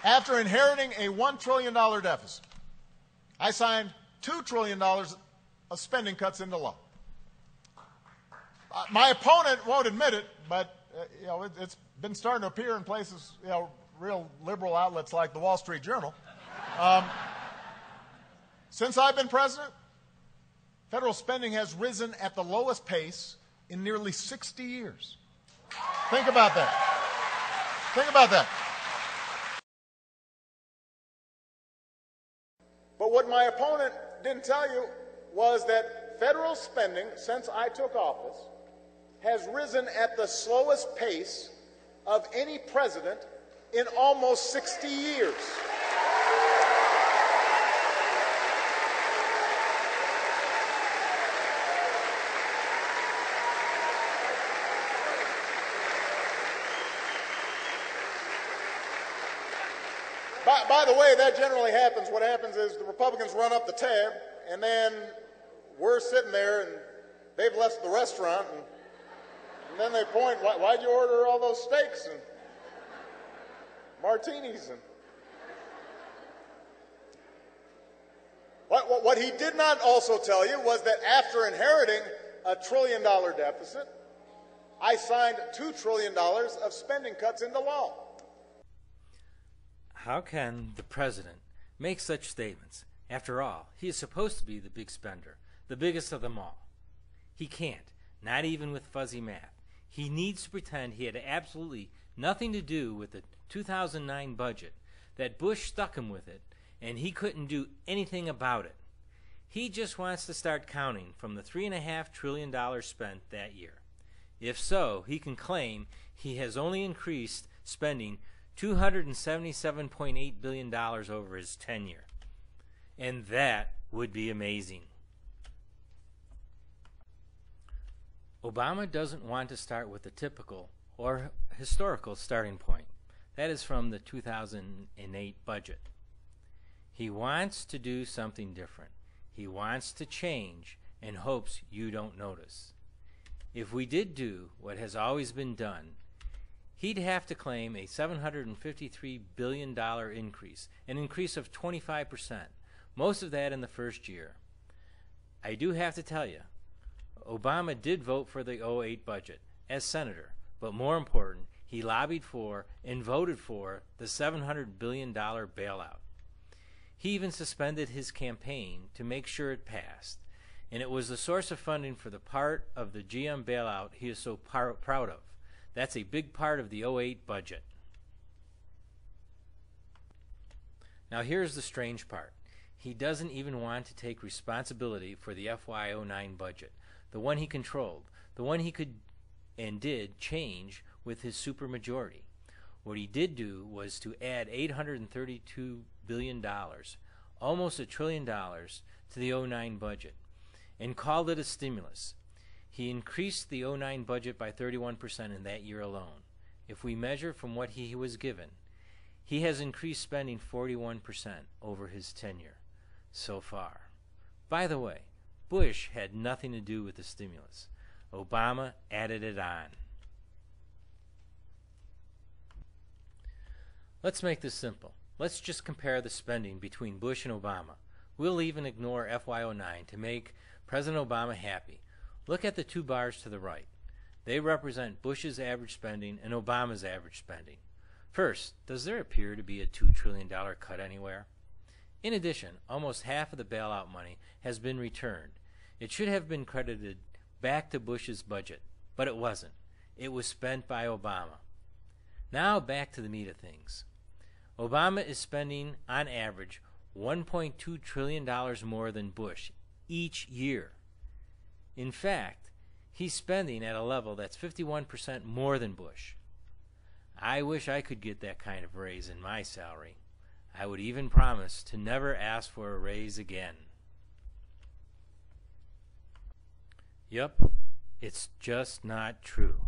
After inheriting a $1 trillion deficit, I signed $2 trillion of spending cuts into law. My opponent won't admit it, but it's been starting to appear in places, real liberal outlets like the Wall Street Journal. Since I've been president, federal spending has risen at the lowest pace in nearly 60 years. Think about that. Think about that. But what my opponent didn't tell you was that federal spending, since I took office, has risen at the slowest pace of any president in almost 60 years. By the way, that generally happens. What happens is the Republicans run up the tab, and then we're sitting there, and they've left the restaurant, and then they point, why'd you order all those steaks and martinis? And what he did not also tell you was that after inheriting a $1 trillion deficit, I signed $2 trillion of spending cuts into law. How can the president make such statements? After all, he is supposed to be the big spender, the biggest of them all. He can't, not even with fuzzy math. He needs to pretend he had absolutely nothing to do with the 2009 budget, that Bush stuck him with it, and he couldn't do anything about it. He just wants to start counting from the $3.5 trillion spent that year. If so, he can claim he has only increased spending $277.8 billion over his tenure. And that would be amazing. Obama doesn't want to start with the typical or historical starting point. That is from the 2008 budget. He wants to do something different. He wants to change and hopes you don't notice. If we did do what has always been done, he'd have to claim a $753 billion increase, an increase of 25%, most of that in the first year. I do have to tell you, Obama did vote for the 2008 budget as senator, but more important, he lobbied for and voted for the $700 billion bailout. He even suspended his campaign to make sure it passed, and it was the source of funding for the part of the GM bailout he is so proud of. That's a big part of the 2008 budget. Now here's the strange part. He doesn't even want to take responsibility for the FY09 budget, the one he controlled, the one he could and did change with his supermajority. What he did do was to add $832 billion, almost $1 trillion, to the 2009 budget, and called it a stimulus. He increased the 2009 budget by 31% in that year alone. If we measure from what he was given, he has increased spending 41% over his tenure so far. By the way, Bush had nothing to do with the stimulus. Obama added it on. Let's make this simple. Let's just compare the spending between Bush and Obama. We'll even ignore FY09 to make President Obama happy. Look at the two bars to the right. They represent Bush's average spending and Obama's average spending. First, does there appear to be a $2 trillion cut anywhere? In addition, almost half of the bailout money has been returned. It should have been credited back to Bush's budget, but it wasn't. It was spent by Obama. Now back to the meat of things. Obama is spending, on average, $1.2 trillion more than Bush each year. In fact, he's spending at a level that's 51% more than Bush. I wish I could get that kind of raise in my salary. I would even promise to never ask for a raise again. Yep, it's just not true.